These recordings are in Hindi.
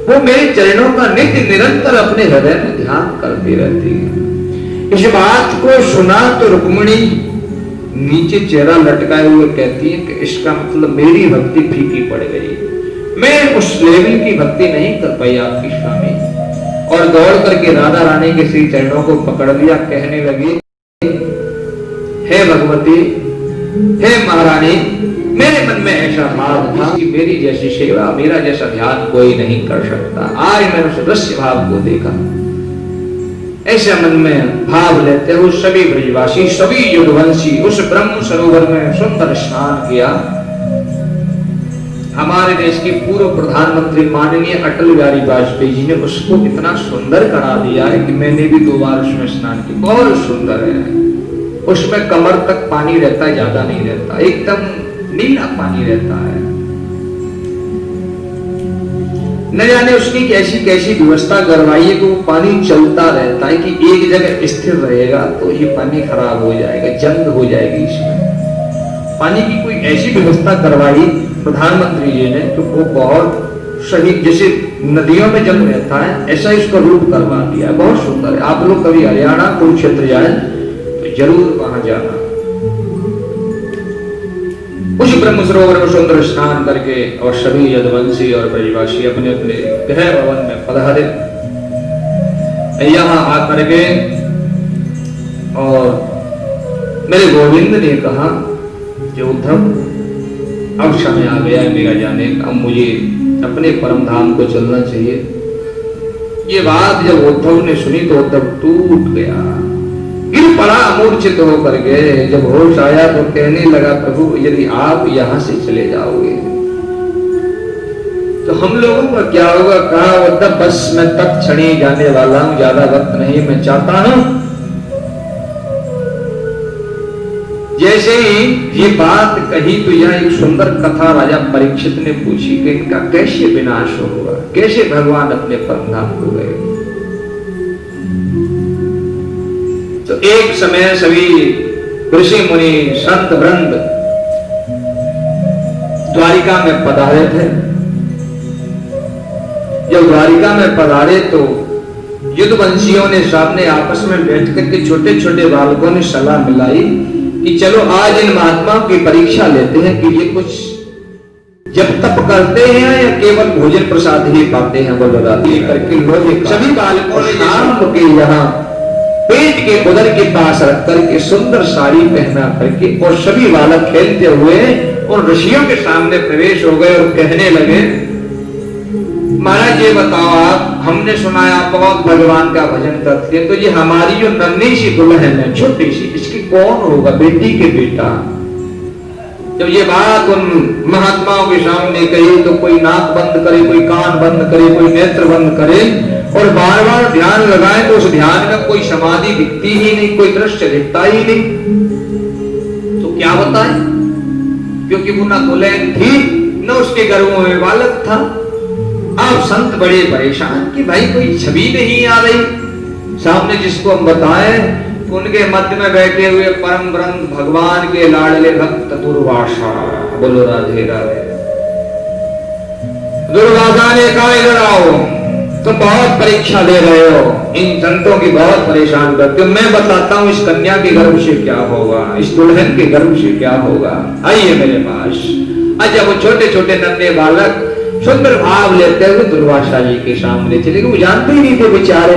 वो मेरे चरणों का नित्य निरंतर अपने हृदय में ध्यान करती रहती है। इस बात को सुना तो रुक्मिणी नीचे चेहरा लटकाए हुए कहती है कि इसका मतलब मेरी भक्ति फीकी पड़ गई, मैं उस लेवल की भक्ति नहीं कर पाई आपकी स्वामी। और दौड़ करके राधा रानी के श्री चरणों को पकड़ लिया, कहने लगी, हे भगवती, हे महारानी, मेरे मन में ऐसा भाव था कि मेरी जैसी सेवा, मेरा जैसा ध्यान कोई नहीं कर सकता। आज मैंने उस दृश्य भाव को देखा। ऐसे मन में भाव लेते हुए सभी ब्रजवासी, सभी यदुवंशी उस ब्रह्म सरोवर में सुंदर स्नान किया। हमारे देश के पूर्व प्रधानमंत्री माननीय अटल बिहारी वाजपेयी जी ने उसको इतना सुंदर करा दिया है कि मैंने भी 2 बार उसमें स्नान किया। बहुत सुंदर है। उसमें कमर तक पानी रहता है, ज्यादा नहीं रहता, एकदम नीला पानी रहता है। न जाने उसकी कैसी कैसी व्यवस्था करवाई है कि वो पानी चलता रहता है, कि एक जगह स्थिर रहेगा तो ये पानी खराब हो जाएगा, जंग हो जाएगी इसमें। पानी की कोई ऐसी व्यवस्था करवाई प्रधानमंत्री जी ने तो वो बहुत सही, जैसे नदियों में जल रहता है ऐसा इसका रूप करवा दिया। बहुत सुंदर है। आप लोग कभी हरियाणा कुरुक्षेत्र जाए तो जरूर वहां जाना। उस ब्रह्म सरोवर में सुंदर स्नान करके और सभी यदुवंशी और ब्रजवासी अपने अपने गृह भवन में पधारे। यहाँ आकर के और मेरे गोविंद ने कहा कि उद्धव, अब समय आ गया है मेरा जाने का, अब मुझे अपने परम धाम को चलना चाहिए। ये बात जब उद्धव ने सुनी तो उद्धव टूट गया, गिर पड़ा मूर्छित होकर के। जब होश आया तो कहने लगा, प्रभु यदि आप यहां से चले जाओगे तो हम लोगों का क्या होगा? कहा उद्धव, बस मैं तक क्षणी जाने वाला हूं, ज्यादा वक्त नहीं। मैं चाहता हूं जैसे ही ये बात कही तो यह एक सुंदर कथा राजा परीक्षित ने पूछी कि इनका कैसे विनाश होगा, कैसे भगवान अपने परम धाम को गए। तो एक समय सभी ऋषि मुनि संत वृंद द्वारिका में पधारे थे। जब द्वारिका में पधारे तो युद्धवंशियों ने सामने आपस में बैठ करके छोटे छोटे बालकों ने सलाह मिलाई कि चलो आज इन महात्माओं की परीक्षा लेते हैं कि ये कुछ जब तप करते हैं या केवल भोजन प्रसाद ही पाते हैं। बोलो राधे करके लोग सभी बालकों ने शाम के यहाँ पेट के उदर के पास रख करके सुंदर साड़ी पहना करके और सभी बालक खेलते हुए और ऋषियों के सामने प्रवेश हो गए और कहने लगे, महाराज ये बताओ, आप हमने सुना है आप बहुत भगवान का भजन करते हैं, तो ये हमारी जो नन्ही सी दुल्हन है छोटी सी, इसकी कौन होगा? बेटी के बेटा। जब ये बात उन महात्माओं के सामने कही तो कोई नाक बंद करे, कोई कान बंद करे, कोई नेत्र बंद करे और बार बार ध्यान लगाए तो उस ध्यान में कोई समाधि दिखती ही नहीं, कोई दृश्य दिखता ही नहीं। तो क्या बताए? क्योंकि वो न दुल्हन थी न उसके गर्भों में बालक था। अब संत बड़े परेशान कि भाई कोई छवि नहीं आ रही सामने जिसको हम बताएं। तो उनके मध्य में बैठे हुए परम ब्रह्म भगवान के लाडले भक्त दुर्वासा। बोलो राधे राधे। दुर्वासा ने कहा, इधर आओ, तुम बहुत परीक्षा ले रहे हो, इन संतों की बहुत परेशान करते हो। मैं बताता हूं इस कन्या के गर्भ से क्या होगा, इस दुल्हन के गर्भ से क्या होगा। आइए मेरे पास। अच्छा, वो छोटे छोटे नन्हे बालक सुंदर भाव लेते हुए दुर्वासा जी के सामने चले गए। वो जानते ही नहीं थे बेचारे।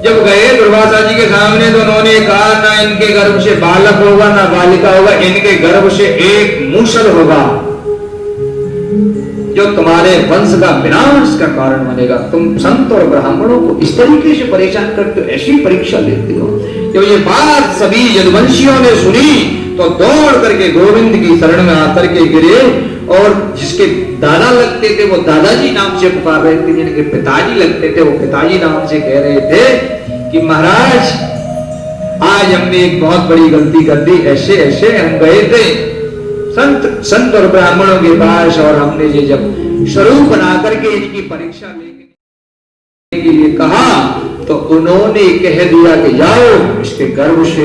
जब गए दुर्वासा जी के सामने तो उन्होंने कहा, ना इनके गर्भ से बालक होगा ना बालिका होगा, इनके गर्भ से एक मूसल होगा जो तुम्हारे वंश का विनाश का कारण बनेगा। तुम संत और ब्राह्मणों को इस तरीके से परेशान करते हो, ऐसी परीक्षा लेते हो। जब ये बात सभी यदुवंशियों ने सुनी तो दौड़ करके गोविंद की शरण में आकर के गिरे और जिसके दादा लगते थे वो दादाजी नाम से पुकार रहे थे, जिनके पिताजी लगते थे वो पिताजी नाम से कह रहे थे कि महाराज आज हमने एक बहुत बड़ी गलती कर दी। ऐसे ऐसे हम गए थे संत और ब्राह्मणों के पास और हमने ये जब स्वरूप बना करके इनकी परीक्षा लेने के लिए कहा तो उन्होंने कह दिया कि जाओ इसके गर्भ से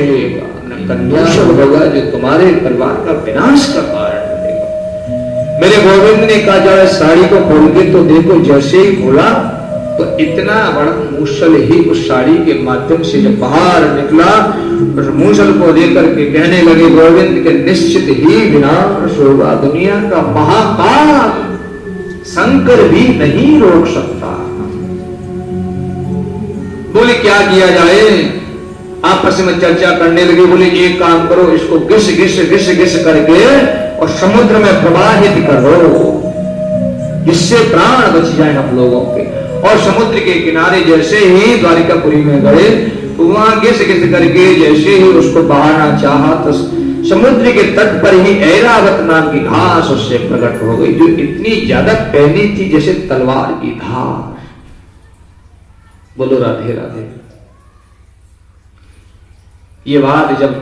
कन्या होगा जो तुम्हारे परिवार का विनाश का कारण बनेगा। मेरे गोविंद ने कहा जरा साड़ी को खोल के तो देखो। जैसे ही खोला तो इतना बड़ा मूसल ही उस साड़ी के माध्यम से जब बाहर निकला, उस मूसल को लेकर के कहने लगे गोविंद के निश्चित ही विनाश होगा, दुनिया का महाकाल शंकर भी नहीं रोक सकता। बोले क्या किया जाए? आपस में चर्चा करने लगे। बोले एक काम करो, इसको घिस घिस घिस घिस करके और समुद्र में प्रवाहित करो, जिससे प्राण बच जाए हम लोगों के। और समुद्र के किनारे जैसे ही द्वारिकापुरी में गए तो वहां घिस घिस करके जैसे ही उसको बहाना चाहा तो समुद्र के तट पर ही ऐरावत नाम की घास उससे प्रकट हो गई, जो इतनी ज्यादा पहनी थी जैसे तलवार की धार। बोलो राधे राधे। ये बात जब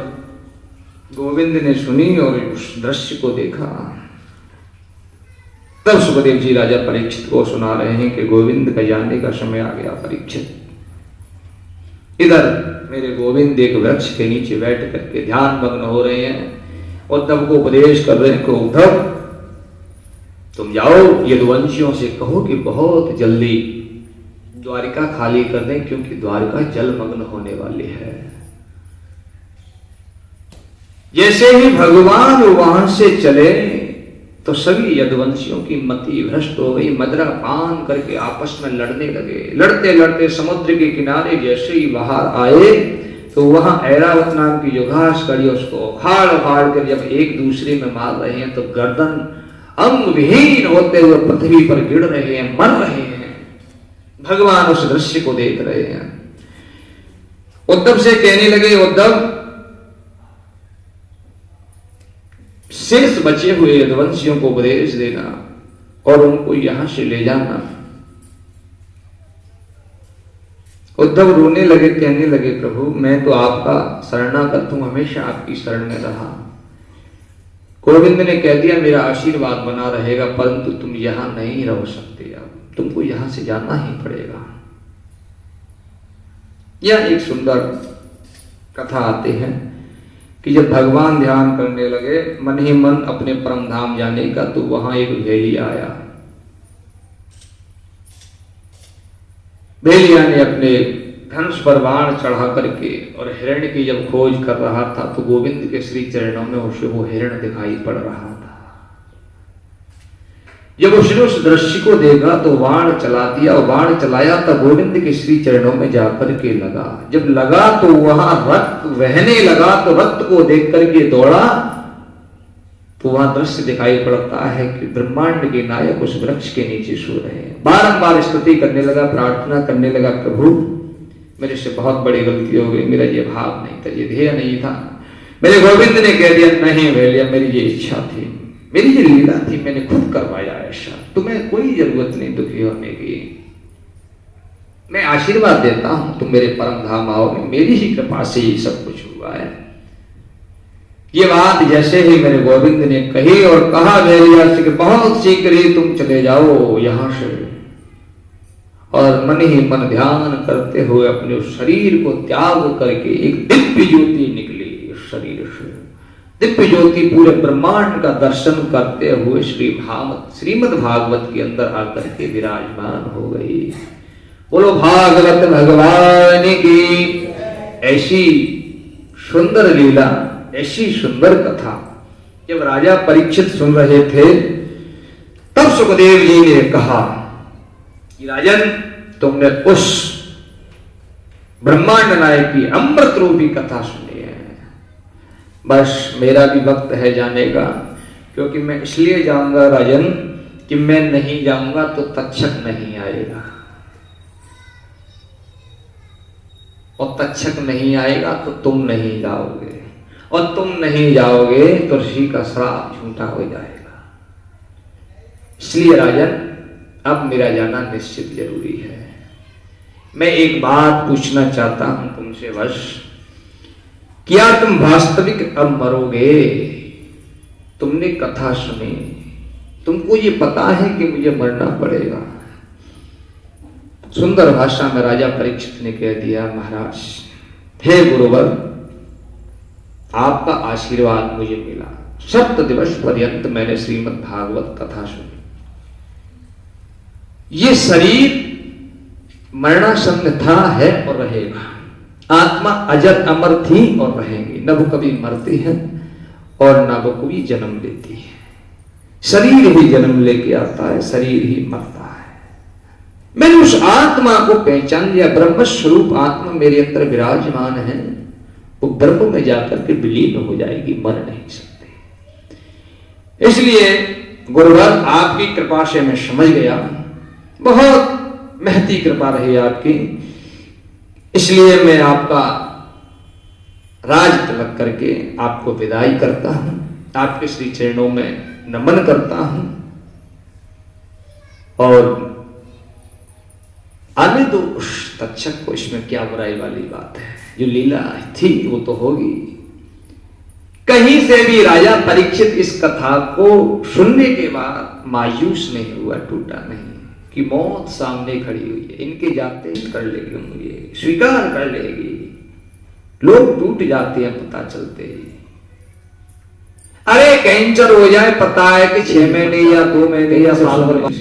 गोविंद ने सुनी और उस दृश्य को देखा, तब सुखदेव जी राजा परीक्षित को सुना रहे हैं कि गोविंद का जाने का समय आ गया। परीक्षित, इधर मेरे गोविंद एक वृक्ष के नीचे बैठ करके ध्यान मग्न हो रहे हैं। उद्धव को उपदेश कर रहे हैं कि उद्धव तुम जाओ यदुवंशियों से कहो कि बहुत जल्दी द्वारिका खाली कर दें, क्योंकि द्वारिका जलमग्न होने वाली है। जैसे ही भगवान वहां से चले तो सभी यदुवंशियों की मति भ्रष्ट हो गई, मदरा पान करके आपस में लड़ने लगे। लड़ते लड़ते समुद्र के किनारे जैसे ही बाहर आए तो वहां ऐरावत नाम की जो घास कड़ी उसको उखाड़ उखाड़ कर जब एक दूसरे में मार रहे हैं तो गर्दन अंग विहीन होते हुए पृथ्वी पर गिर रहे हैं, मर रहे हैं। भगवान उस दृश्य को देख रहे हैं। उद्धव से कहने लगे, उद्धव शेष बचे हुए यदुवंशियों को उपदेश देना और उनको यहां से ले जाना। उद्धव रोने लगे, कहने लगे प्रभु मैं तो आपका शरणागत हूं, हमेशा आपकी शरण में रहा। गोविंद ने कह दिया मेरा आशीर्वाद बना रहेगा, परंतु तुम यहां नहीं रह सकते, अब तुमको यहां से जाना ही पड़ेगा। यह एक सुंदर कथा आते हैं कि जब भगवान ध्यान करने लगे मन ही मन अपने परम धाम जाने का, तो वहां एक भेलिया आया। भेलिया ने अपने धनुष पर बाण चढ़ा करके और हिरण की जब खोज कर रहा था तो गोविंद के श्री चरणों में उसे वो हिरण दिखाई पड़ रहा था। जब उसने उस दृश्य को देखा तो बाण चला दिया, और बाण चलाया तो गोविंद के श्री चरणों में जाकर के लगा। जब लगा तो वहां रक्त बहने लगा, तो रक्त को देख करके दौड़ा तो वहां दृश्य दिखाई पड़ता है कि ब्रह्मांड के नायक उस वृक्ष के नीचे सो रहे हैं। बारंबार स्तुति करने लगा, प्रार्थना करने लगा, प्रभु मेरे से बहुत बड़ी गलती हो गई, मेरा ये भाव नहीं था, ये ध्येय नहीं था। मेरे गोविंद ने कह दिया नहीं भेलिया, मेरी ये इच्छा थी, मेरी ये लीला थी, मैंने खुद करवाया ऐसा, तुम्हें कोई जरूरत नहीं दुखी होने की। मैं आशीर्वाद देता हूं तुम मेरे परम धाम आओगे, मेरी ही कृपा से ये सब कुछ हुआ है। ये बात जैसे ही मेरे गोविंद ने कही और कहा भेलिया से कि बहुत शीघ्र ही तुम चले जाओ यहां से, और मन ही मन ध्यान करते हुए अपने उस शरीर को त्याग करके एक दिव्य ज्योति निकली उस शरीर से। दिव्य ज्योति पूरे ब्रह्मांड का दर्शन करते हुए श्रीमद् भागवत के अंदर आकर के विराजमान हो गई। बोलो भागवत भगवान की। ऐसी सुंदर लीला, ऐसी सुंदर कथा जब राजा परीक्षित सुन रहे थे तब सुखदेव जी ने कहा कि राजन तुमने उस ब्रह्मांड नायक की अमृत रूपी कथा सुनी है, बस मेरा भी वक्त है जाने का, क्योंकि मैं इसलिए जाऊंगा राजन कि मैं नहीं जाऊंगा तो तक्षक नहीं आएगा, और तक्षक नहीं आएगा तो तुम नहीं जाओगे, और तुम नहीं जाओगे तो ऋषि का श्राप झूठा हो जाएगा। इसलिए राजन अब मेरा जाना निश्चित जरूरी है। मैं एक बात पूछना चाहता हूं तुमसे बस, क्या तुम वास्तविक अब मरोगे? तुमने कथा सुनी, तुमको ये पता है कि मुझे मरना पड़ेगा। सुंदर भाषा में राजा परीक्षित ने कह दिया, महाराज हे गुरुवर, आपका आशीर्वाद मुझे मिला, सप्त दिवस पर्यंत मैंने श्रीमद् भागवत कथा सुनी। ये शरीर मरणासन्न था, है और रहेगा। आत्मा अजर अमर थी और रहेंगी, न वो कभी मरती है और न वो कभी जन्म लेती है। शरीर ही जन्म लेके आता है, शरीर ही मरता है। मैंने उस आत्मा को पहचान लिया, ब्रह्म स्वरूप आत्मा मेरे अंदर विराजमान है, वो ब्रह्म में जाकर के विलीन हो जाएगी, मर नहीं सकती। इसलिए गुरुवर आपकी कृपा से मैं समझ गया, बहुत महती कृपा रही आपकी। इसलिए मैं आपका राज तिलक करके आपको विदाई करता हूं, आपके श्री चरणों में नमन करता हूं। और आने दो उस तक्षक को, इसमें क्या बुराई वाली बात है। जो लीला थी वो तो होगी। कहीं से भी राजा परीक्षित इस कथा को सुनने के बाद मायूस नहीं हुआ, टूटा नहीं कि मौत सामने खड़ी हुई है, इनके जाते कर लेगी, मुझे स्वीकार कर लेगी। लोग टूट जाते हैं पता चलते ही। अरे कैंसर हो जाए पता है कि 6 महीने या 2 महीने या साल भर बाद।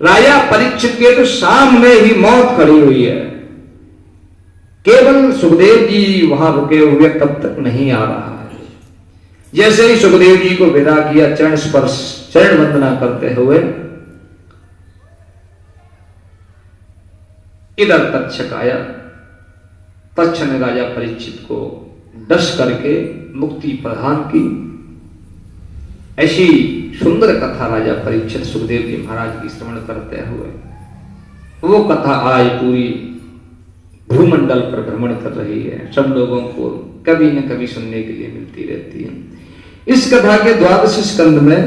राजा परीक्षित के तो सामने ही मौत खड़ी हुई है, केवल सुखदेव जी वहां रुके हुए तब तक नहीं आ रहा है। जैसे ही सुखदेव जी को विदा किया, चरण स्पर्श चरण वंदना करते हुए इधर तक्षक आया। तक्ष ने राजा परीक्षित को डस करके मुक्ति प्रदान की। ऐसी सुंदर कथा राजा परीक्षित सुखदेव जी महाराज की श्रवण करते हुए, वो कथा आज पूरी भूमंडल पर भ्रमण कर रही है। सब लोगों को कभी न कभी सुनने के लिए मिलती रहती है। इस कथा के 12वें स्कंद में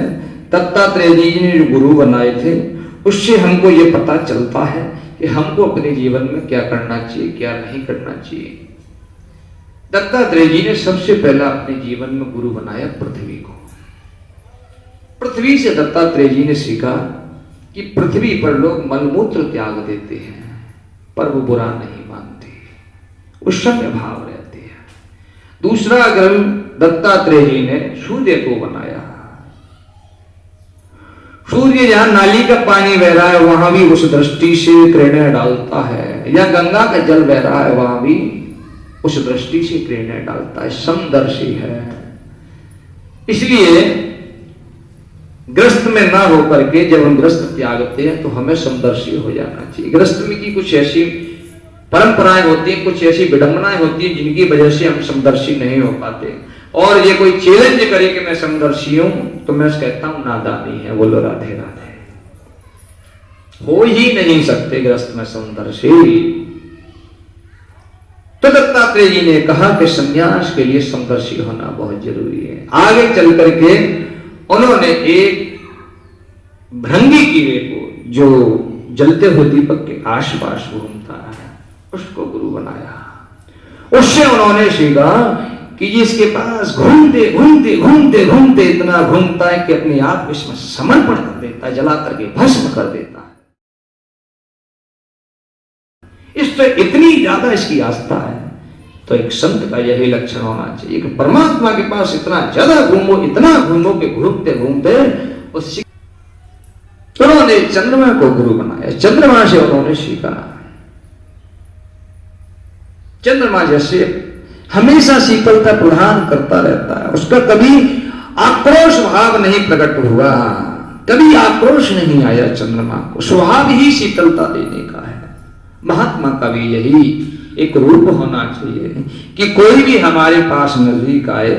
दत्तात्रेय जी ने जो गुरु बनाए थे, उससे हमको ये पता चलता है कि हमको अपने जीवन में क्या करना चाहिए, क्या नहीं करना चाहिए। दत्तात्रेय जी ने सबसे पहला अपने जीवन में गुरु बनाया पृथ्वी को। पृथ्वी से दत्तात्रेय जी ने सीखा कि पृथ्वी पर लोग मलमूत्र त्याग देते हैं पर वो बुरा नहीं मानते, उस समय भाव रहते हैं। दूसरा ग्रंथ दत्तात्रेय जी ने सूर्य को बनाया। सूर्य जहां नाली का पानी बह रहा है वहां भी उस दृष्टि से किरणें डालता है, या गंगा का जल बह रहा है वहां भी उस दृष्टि से किरणें डालता है, समदर्शी है। इसलिए ग्रस्त में ना होकर के जब हम ग्रस्त त्यागते हैं तो हमें समदर्शी हो जाना चाहिए। ग्रस्त में की कुछ ऐसी परंपराएं होती हैं, कुछ ऐसी विडंबनाएं होती हैं जिनकी वजह से हम समदर्शी नहीं हो पाते। और ये कोई चैलेंज करे कि मैं समदर्शी हूं तो मैं कहता हूं नादानी है। बोलो राधे राधे। हो ही नहीं सकते ग्रस्त में समदर्शी। तो दत्तात्रेय जी ने कहा कि संन्यास के लिए समदर्शी होना बहुत जरूरी है। आगे चल करके उन्होंने एक भृंगी कीड़े को जो जलते हुए दीपक के आसपास घूमता है उसको गुरु बनाया। उससे उन्होंने सीखा कि जिसके पास घूमते घूमते घूमते घूमते इतना घूमता है कि अपने आप इसमें समर्पण कर देता है, जला करके भस्म कर देता है, इससे इतनी ज्यादा इसकी आस्था है। तो एक संत का यही लक्षण होना चाहिए कि परमात्मा के पास इतना ज्यादा घूमो, इतना घूमो कि घूमते घूमते उससे। उन्होंने चंद्रमा को गुरु बनाया। चंद्रमा से उन्होंने सीखा। चंद्रमा जैसे हमेशा शीतलता प्रदान करता रहता है, उसका कभी आक्रोश भाव नहीं प्रकट हुआ, कभी आक्रोश नहीं आया। चंद्रमा को स्वभाव ही शीतलता देने का है। महात्मा का भी यही एक रूप होना चाहिए कि कोई भी हमारे पास नजदीक आए,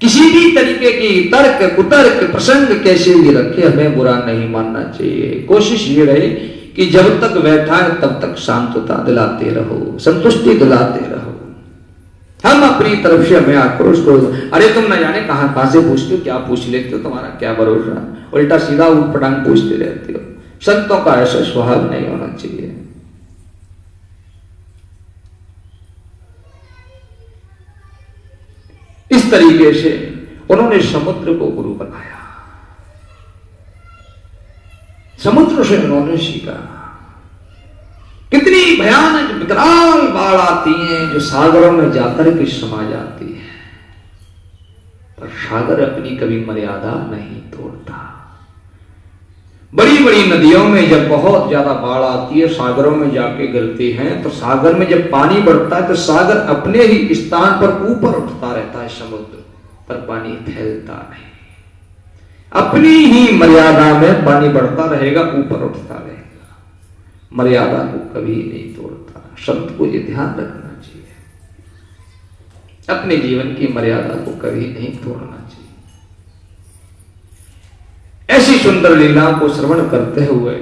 किसी भी तरीके की तर्क कुतर्क प्रसंग कैसे भी रखे, हमें बुरा नहीं मानना चाहिए। कोशिश ये रहे कि जब तक बैठा है तब तक शांतता दिलाते रहो, संतुष्टि दिलाते रहो। हम अपनी तरफ से हमें आक्रोश को, अरे तुम न जाने कहां से पूछते हो, क्या पूछ लेते हो, तुम्हारा क्या भरोसा, उल्टा सीधा उठ पटांग पूछते रहते हो। संतों का ऐसा स्वभाव नहीं होना चाहिए। इस तरीके से उन्होंने समुद्र को गुरु बनाया। समुद्र से उन्होंने सीखा। कितनी भयानक विकराल बाढ़ आती हैं जो सागरों में जाकर के समा जाती है। पर सागर अपनी कभी मर्यादा नहीं तोड़ता। बड़ी बड़ी नदियों में जब बहुत ज्यादा बाढ़ आती है, सागरों में जाके गिरती हैं, तो सागर में जब पानी बढ़ता है तो सागर अपने ही स्थान पर ऊपर उठता रहता है समुद्र पर, पानी फैलता नहीं। अपनी ही मर्यादा में पानी बढ़ता रहेगा, ऊपर उठता रहेगा, मर्यादा को कभी नहीं तोड़ता। संत को ये ध्यान रखना चाहिए, अपने जीवन की मर्यादा को कभी नहीं तोड़ना चाहिए। ऐसी सुंदर लीला को श्रवण करते हुए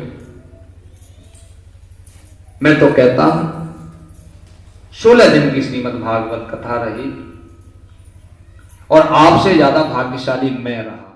मैं तो कहता हूं 16 दिन की श्रीमद् भागवत कथा रही और आपसे ज्यादा भाग्यशाली मैं रहा।